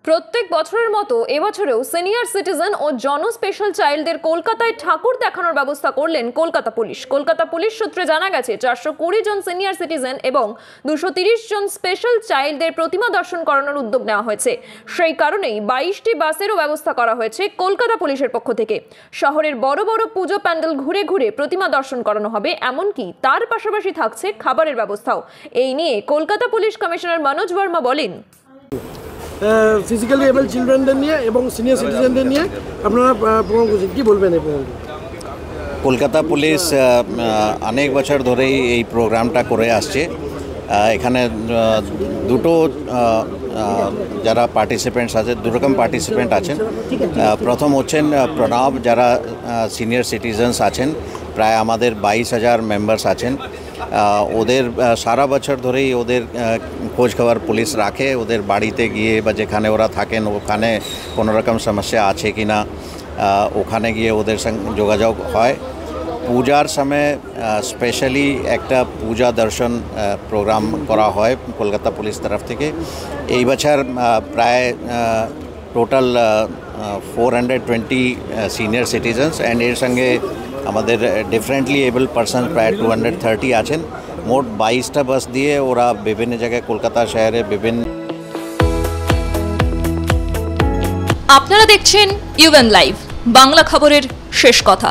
প্রত্যেক বছরের মতো এবছরেও সিনিয়র সিটিজেন ও জন স্পেশাল চাইল্ডদের কলকাতায় ঠাকুর দেখানোর ব্যবস্থা করলেন কলকাতা পুলিশ। কলকাতা পুলিশ সূত্রে জানা গেছে 420 জন সিনিয়র সিটিজেন এবং 230 জন স্পেশাল চাইল্ডদের প্রতিমা দর্শন করানোর উদ্যোগ নেওয়া হয়েছে। সেই কারণেই 22টি বাসেরও ব্যবস্থা করা হয়েছে কলকাতা পুলিশের পক্ষ থেকে। শহরের বড় বড় পুজো প্যান্ডেল ঘুরে ঘুরে প্রতিমা দর্শন করানো হবে, এমনকি তার পাশাপাশি থাকছে খাবারের ব্যবস্থাও। এই নিয়ে কলকাতা পুলিশ কমিশনার মনোজ বর্মা বলেন, ফিজিক্যালি এবল চিলড্রেনদের নিয়ে এবং সিনিয়র সিটিজেনদের নিয়ে আপনারা প্রোগ্রাম করছেন, কি বলবেন এই প্রোগ্রামটা? কলকাতা পুলিশ অনেক বছর ধরেই এই প্রোগ্রামটা করে আসছে। এখানে দুটো যারা পার্টিসিপেন্টস আছে, দুরকম পার্টিসিপেন্ট আছেন। প্রথম হচ্ছেন প্রণব, যারা সিনিয়র সিটিজেন্স আছেন, প্রায় আমাদের 22,000 মেম্বার্স আছেন। ওদের সারা বছর ধরেই ওদের খোঁজ খবর পুলিশ রাখে, ওদের বাড়িতে গিয়ে বা যেখানে ওরা থাকেন ওখানে কোনো রকম সমস্যা আছে কি না ওখানে গিয়ে ওদের সঙ্গে যোগাযোগ হয়। পূজার সময় স্পেশালি একটা পূজা দর্শন প্রোগ্রাম করা হয় কলকাতা পুলিশ তরফ থেকে। এই বছর প্রায় টোটাল 420 সিনিয়র সিটিজেন্স অ্যান্ড এর সঙ্গে আমাদের ডিফারেন্টলি এবল পারসন প্রায় 230 আছেন। মোট 22টা বাস দিয়ে ওরা বিভিন্ন জায়গায় কলকাতা শহরে বিভিন্ন। আপনারা দেখছেন ইউএন লাইভ, বাংলা খবরের শেষ কথা।